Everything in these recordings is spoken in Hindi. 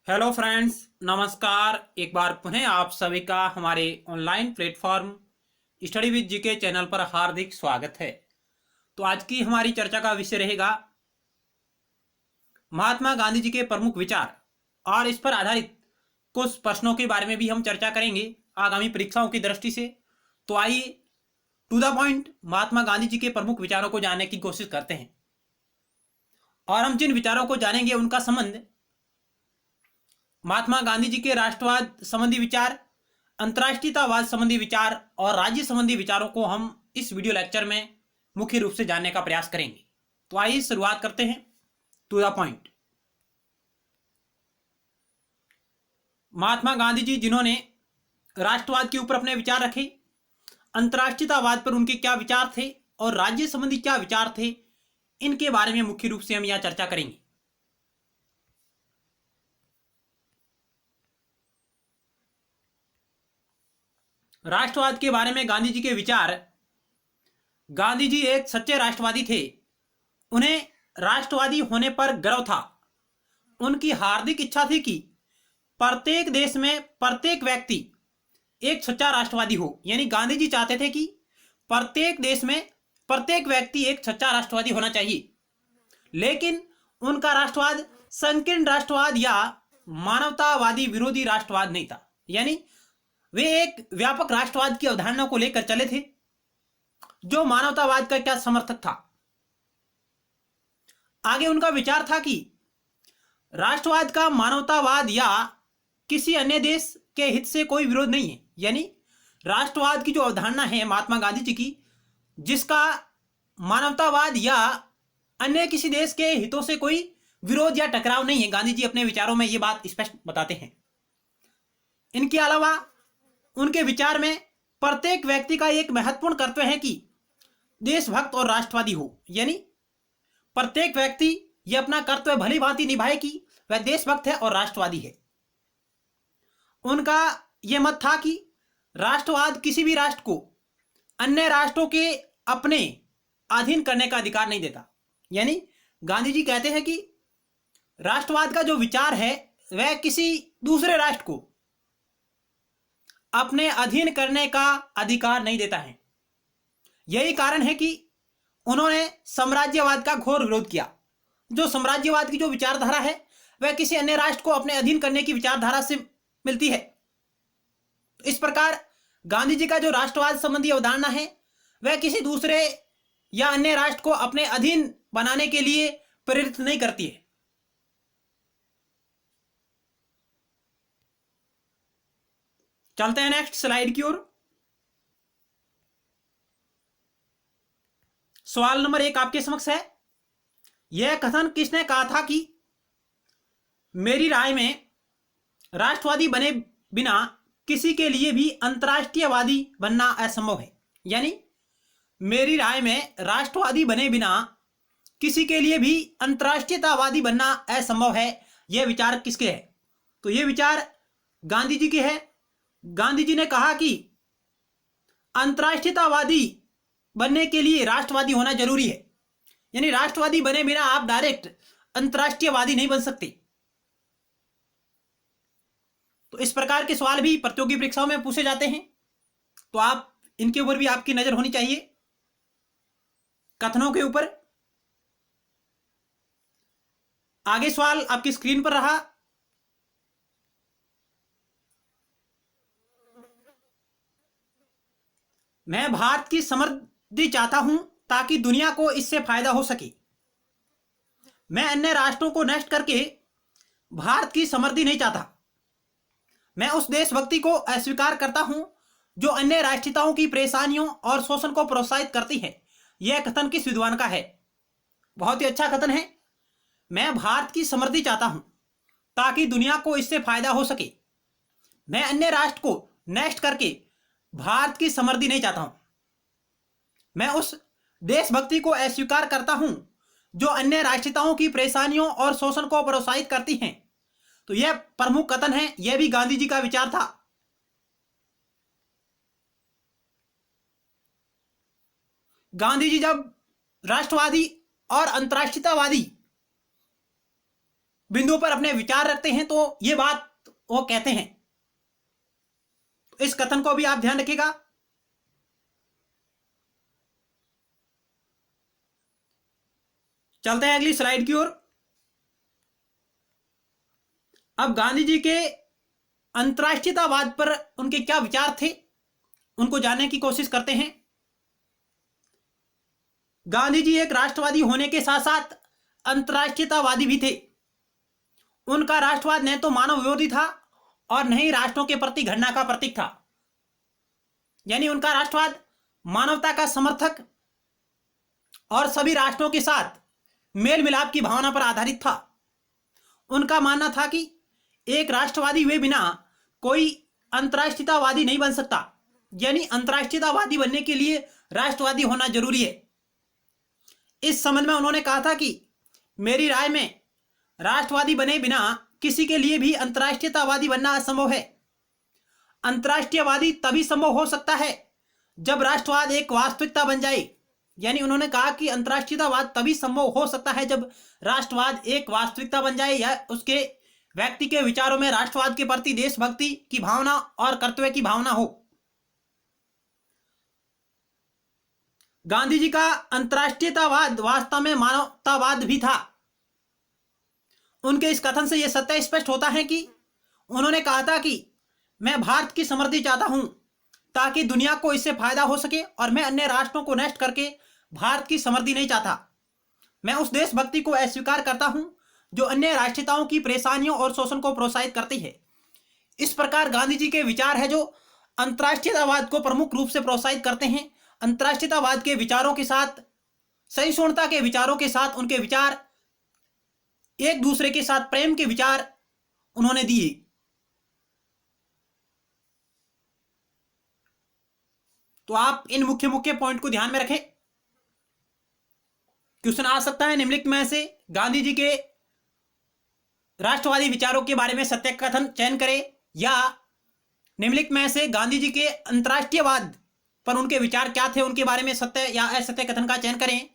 हेलो फ्रेंड्स, नमस्कार। एक बार पुनः आप सभी का हमारे online platform study with GK channel पर हार्दिक स्वागत है। तो आज की हमारी चर्चा का विषय रहेगा महात्मा गांधी जी के प्रमुख विचार, और इस पर आधारित कुछ प्रश्नों के बारे में भी हम चर्चा करेंगे आगामी परीक्षाओं की दृष्टि से। तो आइए to the point Mahatma Gandhi ji के प्रमुख विचारों को जानने की कोशिश करते हैं। और हम जिन विचारों को जानेंगे उनका संबंध महात्मा गांधी जी के राष्ट्रवाद संबंधी विचार, अंतर्राष्ट्रीयतावाद संबंधी विचार और राज्य संबंधी विचारों को हम इस वीडियो लेक्चर में मुख्य रूप से जानने का प्रयास करेंगे। तो आइए शुरुआत करते हैं to the point. Mahatma Gandhi ji जिन्होंने राष्ट्रवाद के ऊपर अपने विचार रखे, अंतर्राष्ट्रीयतावाद पर उनके क्या विचार थे और राज्य संबंधी क्या विचार थे, इनके बारे में मुख्य रूप से हम यहां चर्चा करेंगे। राष्ट्रवाद के बारे में गांधी जी के विचार। गांधी जी एक सच्चे राष्ट्रवादी थे। उन्हें राष्ट्रवादी होने पर गर्व था। उनकी हार्दिक इच्छा थी कि प्रत्येक देश में प्रत्येक व्यक्ति एक सच्चा राष्ट्रवादी हो। यानी गांधी जी चाहते थे कि प्रत्येक देश में प्रत्येक व्यक्ति एक सच्चा राष्ट्रवादी होना चाहिए। लेकिन उनका राष्ट्रवाद संकीर्ण राष्ट्रवाद या मानवतावादी विरोधी राष्ट्रवाद नहीं था। यानी वे एक व्यापक राष्ट्रवाद की अवधारणा को लेकर चले थे जो मानवतावाद का क्या समर्थक था। आगे उनका विचार था कि राष्ट्रवाद का मानवतावाद या किसी अन्य देश के हित से कोई विरोध नहीं है। यानी राष्ट्रवाद की जो अवधारणा है महात्मा गांधी जी की, जिसका मानवतावाद या अन्य किसी देश के हितों से कोई विरोध या टकराव नहीं है। गांधी जी अपने विचारों में यह बात स्पष्ट बताते हैं। इनके अलावा उनके विचार में प्रत्येक व्यक्ति का एक महत्वपूर्ण कर्तव्य है कि देशभक्त और राष्ट्रवादी हो। यानी प्रत्येक व्यक्ति यह अपना कर्तव्य भली भांति निभाए कि वह देशभक्त है और राष्ट्रवादी है। उनका यह मत था कि राष्ट्रवाद किसी भी राष्ट्र को अन्य राष्ट्रों के अपने अधीन करने का अधिकार नहीं देता। यानी गांधी जी कहते हैं कि राष्ट्रवाद का जो विचार है वह किसी दूसरे राष्ट्र को अपने अधीन करने का अधिकार नहीं देता है। यही कारण है कि उन्होंने साम्राज्यवाद का घोर विरोध किया। जो साम्राज्यवाद की जो विचारधारा है वह किसी अन्य राष्ट्र को अपने अधीन करने की विचारधारा से मिलती है। इस प्रकार गांधी जी का जो राष्ट्रवाद संबंधी अवधारणा है वह किसी दूसरे या अन्य राष्ट्र को अपने अधीन बनाने के लिए प्रेरित नहीं करती है। चलते हैं नेक्स्ट स्लाइड की ओर। सवाल नंबर 1 आपके समक्ष है। यह कथन किसने कहा था कि मेरी राय में राष्ट्रवादी बने बिना किसी के लिए भी अंतर्राष्ट्रीयवादी बनना असंभव है। यानी मेरी राय में राष्ट्रवादी बने बिना किसी के लिए भी अंतर्राष्ट्रीयतावादी बनना असंभव है। यह विचार किसके है? तो यह विचार गांधी जी के है। गांधी जी ने कहा कि अंतर्राष्ट्रीयतावादी बनने के लिए राष्ट्रवादी होना जरूरी है। यानी राष्ट्रवादी बने बिना आप डायरेक्ट अंतर्राष्ट्रीयवादी नहीं बन सकते। तो इस प्रकार के सवाल भी प्रतियोगी परीक्षाओं में पूछे जाते हैं, तो आप इनके ऊपर भी आपकी नजर होनी चाहिए, कथनों के ऊपर। आगे सवाल आपकी स्क्रीन पर रहा। मैं भारत की समृद्धि चाहता हूं ताकि दुनिया को इससे फायदा हो सके। मैं अन्य राष्ट्रों को नष्ट करके भारत की समृद्धि नहीं चाहता। मैं उस देशभक्ति को अस्वीकार करता हूं जो अन्य राष्ट्रीयताओं की परेशानियों और शोषण को प्रोत्साहित करती है। यह कथन किस विद्वान का है? बहुत ही अच्छा कथन है। मैं भारत की समृद्धि चाहता हूं ताकि दुनिया को इससे फायदा हो सके। मैं अन्य राष्ट्र को नष्ट करके भारत की समृद्धि नहीं चाहता हूं। मैं उस देशभक्ति को अस्वीकार करता हूं जो अन्य राष्ट्रीयताओं की परेशानियों और शोषण को प्रोत्साहित करती हैं। तो यह प्रमुख कथन है। यह भी गांधी जी का विचार था। गांधी जी जब राष्ट्रवादी और अंतर्राष्ट्रीयतावादी बिंदुओं पर अपने विचार रखते हैं, तो ये बात वो कहते हैं। तो इस कथन को भी आप ध्यान रखिएगा। चलते हैं अगली स्लाइड की ओर। अब गांधी जी के अंतरराष्ट्रीयतावाद पर उनके क्या विचार थे, उनको जानने की कोशिश करते हैं। गांधी जी एक राष्ट्रवादी होने के साथ साथ अंतरराष्ट्रीयतावादी भी थे। उनका राष्ट्रवाद न तो मानव विरोधी था और न ही राष्ट्रों के प्रति घृणा का प्रतीक था। यानी उनका राष्ट्रवाद मानवता का समर्थक और सभी राष्ट्रों के साथ मेल मिलाप की भावना पर आधारित था। उनका मानना था कि एक राष्ट्रवादी हुए बिना कोई अंतरराष्ट्रीयतावादी नहीं बन सकता। यानी अंतरराष्ट्रीयतावादी बनने के लिए राष्ट्रवादी होना जरूरी है। इस संबंध में उन्होंने कहा था कि मेरी राय में राष्ट्रवादी बने बिना किसी के लिए भी अंतरराष्ट्रीयतावादी बनना असंभव है। अंतरराष्ट्रीयवादी तभी संभव हो सकता है जब राष्ट्रवाद एक वास्तविकता बन जाए। यानी उन्होंने कहा कि अंतरराष्ट्रीयतावाद तभी संभव हो सकता है जब राष्ट्रवाद एक वास्तविकता बन जाए या उसके व्यक्ति के विचारों में राष्ट्रवाद के प्रति देशभक्ति की भावना और कर्तव्य की भावना हो। गांधी जी का अंतरराष्ट्रीयतावाद वास्तव में मानवतावाद भी था। उनके इस कथन से यह सत्य स्पष्ट होता है कि उन्होंने कहा था कि मैं भारत की समृद्धि चाहता हूं ताकि दुनिया को इससे फायदा हो सके, और मैं अन्य राष्ट्रों को नष्ट करके भारत की समृद्धि नहीं चाहता। मैं उस देशभक्ति को अस्वीकार करता हूं जो अन्य राष्ट्रीयताओं की परेशानियों और शोषण को प्रोत्साहित करती है। इस प्रकार गांधी जी के विचार है जो अंतरराष्ट्रीयतावाद को प्रमुख रूप से प्रोत्साहित करते हैं। अंतरराष्ट्रीयतावाद के विचारों के साथ, सहिष्णुता के विचारों के साथ उनके विचार, एक दूसरे के साथ प्रेम के विचार उन्होंने दिए। तो आप इन मुख्य मुख्य पॉइंट को ध्यान में रखें। क्वेश्चन आ सकता है निम्नलिखित में से गांधी जी के राष्ट्रवादी विचारों के बारे में सत्य कथन चयन करें, या निम्नलिखित में से गांधी जी के अंतरराष्ट्रीयवाद पर उनके विचार क्या थे, उनके बारे में सत्य या असत्य कथन का चयन करें,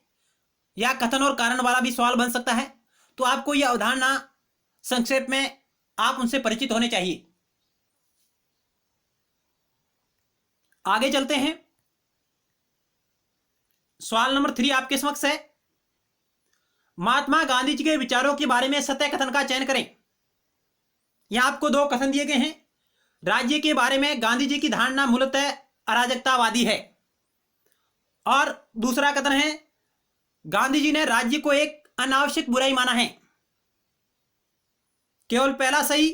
या कथन और कारण वाला भी सवाल बन सकता है। तो आपको यह अवधारणा संक्षेप में आप उनसे परिचित होने चाहिए। आगे चलते हैं। सवाल नंबर 3 आपके समक्ष है। महात्मा गांधी जी के विचारों के बारे में सत्य कथन का चयन करें। यहां आपको 2 कथन दिए गए हैं। राज्य के बारे में गांधी जी की धारणा मूलतः अराजकतावादी है, और दूसरा कथन है गांधी जी ने राज्य को एक अनावश्यक बुराई माना है। केवल पहला सही,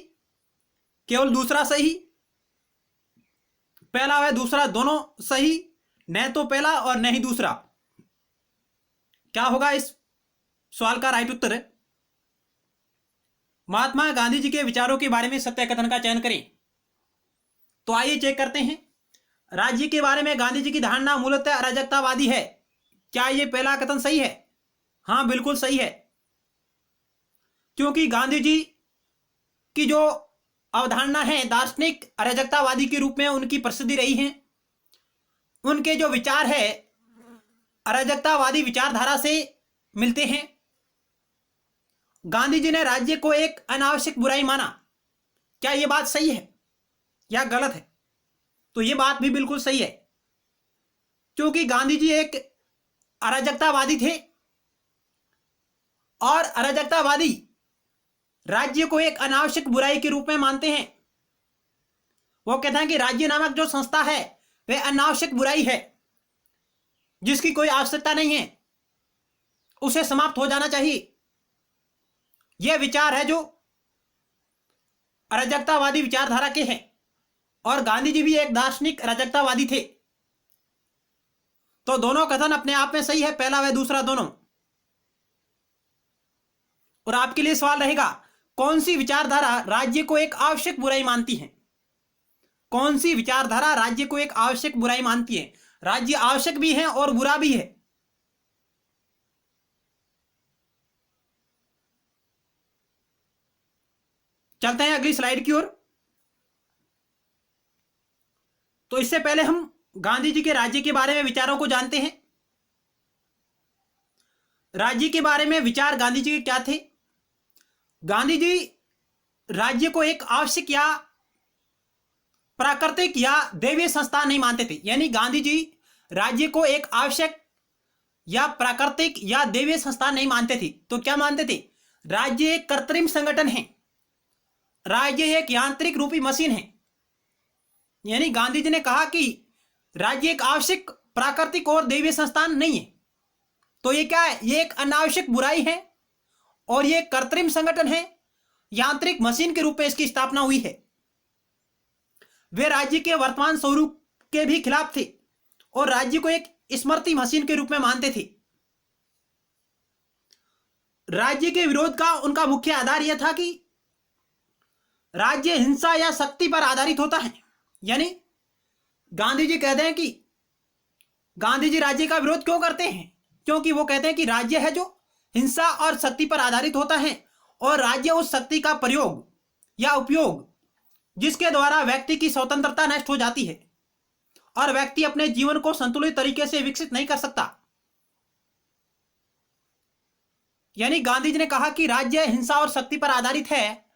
केवल दूसरा सही, पहला व दूसरा दोनों सही, न तो पहला और न ही दूसरा। क्या होगा इस सवाल का राइट उत्तर? महात्मा गांधी जी के विचारों के बारे में सत्य कथन का चयन करें। तो आइए चेक करते हैं। राज्य के बारे में गांधी जी की धारणा मूलतः अराजकतावादी है। क्या यह पहला कथन सही है? हां, बिल्कुल सही है, क्योंकि गांधी जी की जो अवधारणा है दार्शनिक अराजकतावादी के रूप में उनकी प्रसिद्धि रही है। उनके जो विचार है अराजकतावादी विचारधारा से मिलते हैं। गांधी जी ने राज्य को एक अनावश्यक बुराई माना। क्या यह बात सही है या गलत है? तो यह बात भी बिल्कुल सही है, क्योंकि गांधी जी एक अराजकतावादी थे, और अराजकतावादी राज्य को एक अनावश्यक बुराई के रूप में मानते हैं। वो कहते हैं कि राज्य नामक जो संस्था है वह अनावश्यक बुराई है, जिसकी कोई आवश्यकता नहीं है, उसे समाप्त हो जाना चाहिए। यह विचार है जो अराजकतावादी विचारधारा के हैं, और गांधी जी भी एक दार्शनिक अराजकतावादी थे। तो दोनों कथन अपने आप में सही है, पहला व दूसरा दोनों। और आपके लिए सवाल रहेगा, कौन सी विचारधारा राज्य को एक आवश्यक बुराई मानती है? कौन सी विचारधारा राज्य को एक आवश्यक बुराई मानती है? राज्य आवश्यक भी है और बुरा भी है। चलते हैं अगली स्लाइड की ओर। तो इससे पहले हम गांधी जी के राज्य के बारे में विचारों को जानते हैं। राज्य के बारे में विचार गांधी जी के क्या थे? गांधी जी राज्य को एक आवश्यक या प्राकृतिक या दैवीय संस्था नहीं मानते थे। यानी गांधी जी राज्य को एक आवश्यक या प्राकृतिक या दैवीय संस्था नहीं मानते थे। तो क्या मानते थे? राज्य एक कृत्रिम संगठन है, राज्य एक यांत्रिक रूपी मशीन है। यानी गांधी जी ने कहा कि राज्य एक आवश्यक प्राकृतिक और दैवीय संस्थान नहीं है। तो ये क्या है? ये एक अनावश्यक बुराई है और ये कृत्रिम संगठन है, यांत्रिक मशीन के रूप में इसकी स्थापना हुई है। वे राज्य के वर्तमान स्वरूप के भी खिलाफ थे और राज्य को एक स्मृति मशीन के रूप में मानते थे। राज्य के विरोध का उनका मुख्य आधार यह था कि राज्य हिंसा या शक्ति पर आधारित होता है। यानी गांधी जी कहते हैं कि गांधी जी राज्य का विरोध क्यों करते हैं? क्योंकि वो कहते हैं कि राज्य है जो हिंसा और शक्ति पर आधारित होता है और राज्य उस शक्ति का प्रयोग या उपयोग जिसके द्वारा व्यक्ति की स्वतंत्रता नष्ट हो जाती है और व्यक्ति अपने जीवन को संतुलित तरीके से विकसित नहीं कर सकता। यानी गांधी जी ने कहा कि राज्य हिंसा और शक्ति पर आधारित है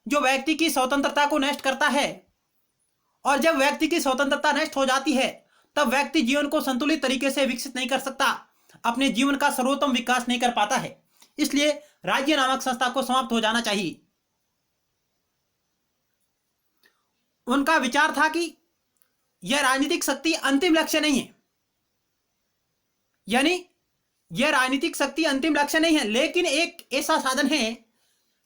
जो व्यक्ति की स्वतंत्रता को नष्ट करता है, और जब व्यक्ति की स्वतंत्रता नष्ट हो जाती है तब व्यक्ति जीवन को संतुलित तरीके से विकसित नहीं कर सकता, अपने जीवन का सर्वोत्तम विकास नहीं कर पाता है। इसलिए राज्य नामक संस्था को समाप्त हो जाना चाहिए। उनका विचार था कि यह राजनीतिक शक्ति अंतिम लक्ष्य नहीं है। यानी यह राजनीतिक शक्ति अंतिम लक्ष्य नहीं है, लेकिन एक ऐसा साधन है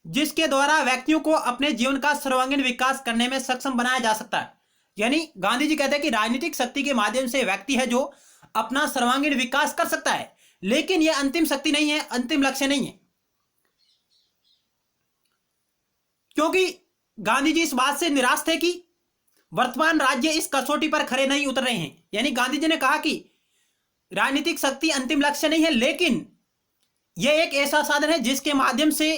जिसके द्वारा व्यक्तियों को अपने जीवन का सर्वांगीण विकास करने में सक्षम बनाया जा सकता है। यानी गांधी जी कहते हैं कि राजनीतिक शक्ति के माध्यम से व्यक्ति है जो अपना सर्वांगीण विकास कर सकता है, लेकिन यह अंतिम शक्ति नहीं है, अंतिम लक्ष्य नहीं है। क्योंकि गांधी जी इस बात से निराश थे कि वर्तमान राज्य इस कसौटी पर खरे नहीं उतर रहे हैं। यानी गांधी जी ने कहा कि राजनीतिक शक्ति अंतिम लक्ष्य नहीं है, लेकिन यह एक ऐसा साधन है जिसके माध्यम से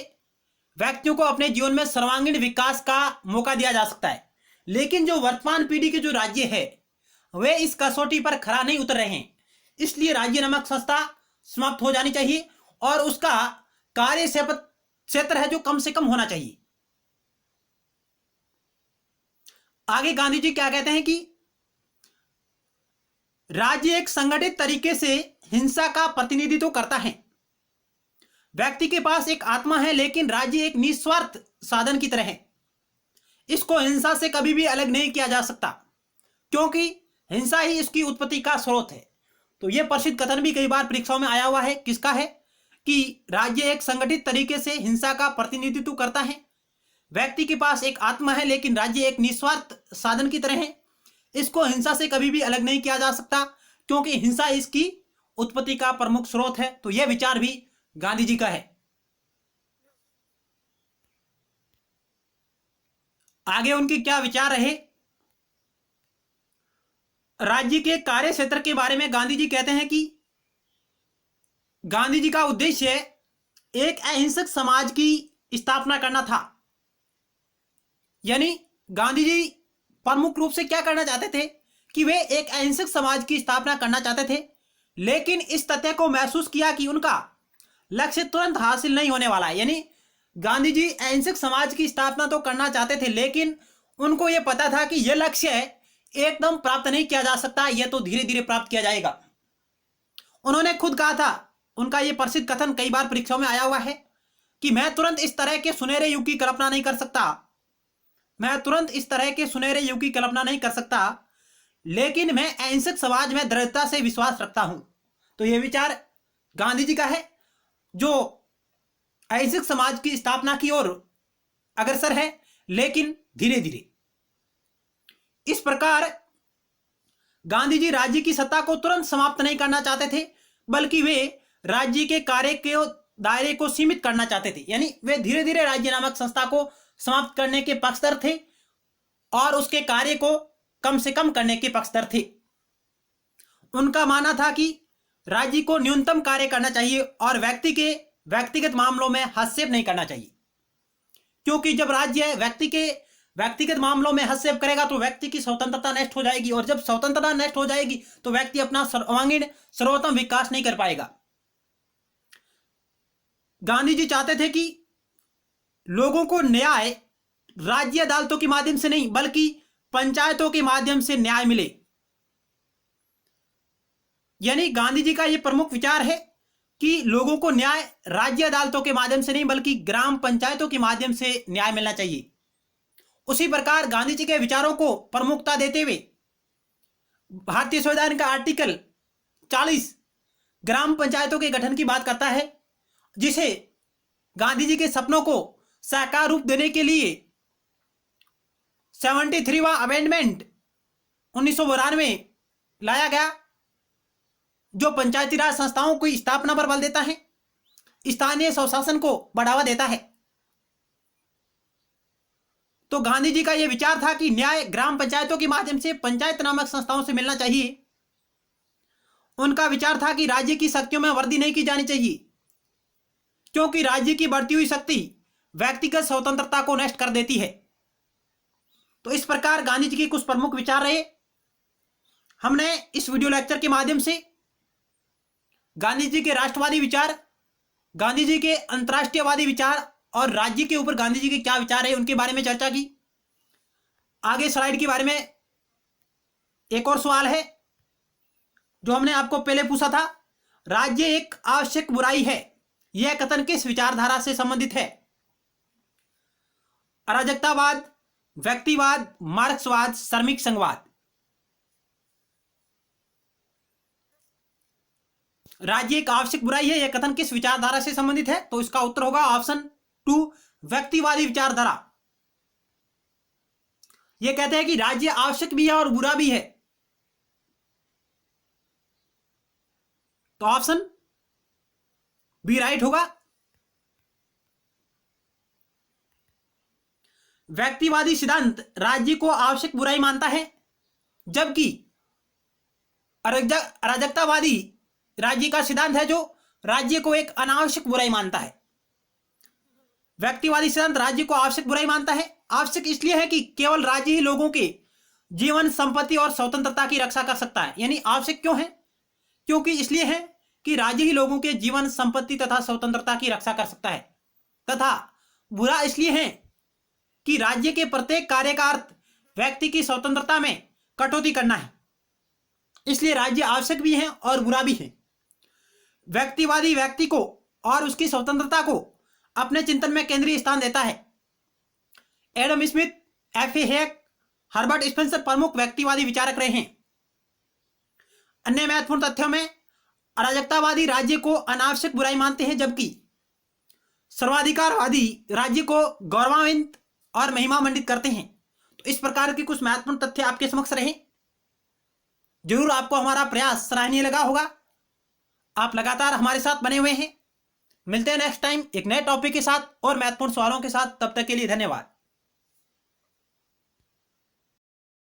व्यक्तियों को अपने जीवन में सर्वांगीण विकास का मौका दिया जा सकता है। लेकिन जो वर्तमान पीढ़ी के जो राज्य है वे इस कसौटी पर खरा नहीं उतर रहे हैं, इसलिए राज्य नामक संस्था समाप्त हो जानी चाहिए और उसका कार्य क्षेत्र है जो कम से कम होना चाहिए। आगे गांधी जी क्या कहते हैं कि राज्य एक संगठित तरीके से हिंसा का प्रतिनिधित्व करता है। व्यक्ति के पास एक आत्मा है, लेकिन राज्य एक निस्वार्थ साधन की तरह है। इसको हिंसा से कभी भी अलग नहीं किया जा सकता, क्योंकि हिंसा ही इसकी उत्पत्ति का स्रोत है। तो यह प्रसिद्ध कथन भी कई बार परीक्षाओं में आया हुआ है। किसका है? कि राज्य एक संगठित तरीके से हिंसा का प्रतिनिधित्व करता है। व्यक्ति के पास एक आत्मा है, लेकिन राज्य एक निस्वार्थ साधन की तरह है। इसको हिंसा से कभी भी अलग नहीं किया जा सकता, क्योंकि हिंसा इसकी उत्पत्ति का प्रमुख स्रोत है। तो यह विचार भी गांधी जी का है। आगे उनके क्या विचार रहे? राज्य के कार्य क्षेत्र के बारे में गांधी जी कहते हैं कि गांधी जी का उद्देश्य एक अहिंसक समाज की स्थापना करना था। यानी गांधी जी प्रमुख रूप से क्या करना चाहते थे कि वे एक अहिंसक समाज की स्थापना करना चाहते थे, लेकिन इस तथ्य को महसूस किया कि उनका लक्ष्य तुरंत हासिल नहीं होने वाला है। यानी गांधी जी अहिंसक समाज की स्थापना तो करना चाहते थे, लेकिन उनको यह पता था कि यह लक्ष्य एकदम प्राप्त नहीं किया जा सकता, यह तो धीरे धीरे प्राप्त किया जाएगा। उन्होंने खुद कहा था, उनका यह प्रसिद्ध कथन कई बार परीक्षाओं में आया हुआ है कि मैं तुरंत इस तरह के सुनहरे युग की कल्पना नहीं कर सकता, मैं तुरंत इस तरह के सुनहरे युग की कल्पना नहीं कर सकता, लेकिन मैं अहिंसक समाज में दृढ़ता से विश्वास रखता हूं। तो यह विचार गांधी जी का है, जो अहिंसक समाज की स्थापना की ओर अग्रसर है, लेकिन धीरे धीरे। इस प्रकार गांधी जी राज्य की सत्ता को तुरंत समाप्त नहीं करना चाहते थे, बल्कि वे राज्य के कार्य के दायरे को सीमित करना चाहते थे। यानी वे धीरे धीरे राज्य नामक संस्था को समाप्त करने के पक्षधर थे और उसके कार्य को कम से कम करने के पक्षधर थे। उनका मानना था कि राज्य को न्यूनतम कार्य करना चाहिए और व्यक्ति के व्यक्तिगत मामलों में हस्तक्षेप नहीं करना चाहिए, क्योंकि जब राज्य व्यक्ति के व्यक्तिगत मामलों में हस्तक्षेप करेगा तो व्यक्ति की स्वतंत्रता नष्ट हो जाएगी, और जब स्वतंत्रता नष्ट हो जाएगी तो व्यक्ति अपना सर्वांगीण सर्वोत्तम विकास नहीं कर पाएगा। गांधी जी चाहते थे कि लोगों को न्याय राज्य अदालतों के माध्यम से नहीं बल्कि पंचायतों के माध्यम से न्याय मिले। यानी गांधी जी का यह प्रमुख विचार है कि लोगों को न्याय राज्य अदालतों के माध्यम से नहीं बल्कि ग्राम पंचायतों के माध्यम से न्याय मिलना चाहिए। उसी प्रकार गांधी जी के विचारों को प्रमुखता देते हुए भारतीय संविधान का आर्टिकल 40 ग्राम पंचायतों के गठन की बात करता है, जिसे गांधी जी के सपनों को साकार रूप देने के लिए 73वां अमेंडमेंट 1992 लाया गया, जो पंचायती राज संस्थाओं की स्थापना पर बल देता है, स्थानीय स्वशासन को बढ़ावा देता है। तो गांधी जी का यह विचार था कि न्याय ग्राम पंचायतों के माध्यम से पंचायत नामक संस्थाओं से मिलना चाहिए। उनका विचार था कि राज्य की शक्तियों में वृद्धि नहीं की जानी चाहिए, क्योंकि राज्य की बढ़ती हुई शक्ति व्यक्तिगत स्वतंत्रता को नष्ट कर देती है। तो इस प्रकार गांधी जी के कुछ प्रमुख विचार रहे। हमने इस वीडियो लेक्चर के माध्यम से गांधी जी के राष्ट्रवादी विचार, गांधी जी के अंतर्राष्ट्रीयवादी विचार और राज्य के ऊपर गांधी जी के क्या विचार है उनके बारे में चर्चा की। आगे स्लाइड के बारे में एक और सवाल है जो हमने आपको पहले पूछा था, राज्य एक आवश्यक बुराई है, यह कथन किस विचारधारा से संबंधित है? अराजकतावाद, व्यक्तिवाद, मार्क्सवाद, श्रमिक संघवाद। राज्य एक आवश्यक बुराई है, यह कथन किस विचारधारा से संबंधित है? तो इसका उत्तर होगा ऑप्शन 2 व्यक्तिवादी विचारधारा। यह कहते हैं कि राज्य आवश्यक भी है और बुरा भी है। तो ऑप्शन बी राइट होगा। व्यक्तिवादी सिद्धांत राज्य को आवश्यक बुराई मानता है, जबकि अराजकतावादी राज्य का सिद्धांत है जो राज्य को एक अनावश्यक बुराई मानता है। व्यक्तिवादी सिद्धांत राज्य को आवश्यक बुराई मानता है। आवश्यक इसलिए है कि केवल राज्य ही लोगों के जीवन, संपत्ति और स्वतंत्रता की रक्षा कर सकता है। यानी आवश्यक क्यों है? क्योंकि इसलिए है कि राज्य ही लोगों के जीवन, संपत्ति तथा स्वतंत्रता की रक्षा कर सकता है। तथा बुरा इसलिए है कि राज्य के प्रत्येक कार्य का अर्थ व्यक्ति की स्वतंत्रता में कटौती करना है। इसलिए राज्य आवश्यक भी है और बुरा भी है। व्यक्तिवादी व्यक्ति को और उसकी स्वतंत्रता को अपने चिंतन में केंद्रीय स्थान देता है। Adam Smith, F A. Hayek, Herbert Spencer प्रमुख व्यक्तिवादी विचारक रहे हैं। अन्य महत्वपूर्ण तथ्यों में अराजकतावादी राज्य को अनावश्यक बुराई मानते हैं, जबकि सर्वाधिकारवादी राज्य को गौरवान्वित और महिमामंडित करते हैं। तो इस प्रकार के कुछ महत्वपूर्ण तथ्य आपके समक्ष रहे। जरूर आपको हमारा प्रयास सराहनीय लगा होगा। आप लगातार हमारे साथ बने हुए हैं। मिलते हैं नेक्स्ट टाइम एक नए टॉपिक के साथ और महत्वपूर्ण सवालों के साथ। तब तक के लिए धन्यवाद।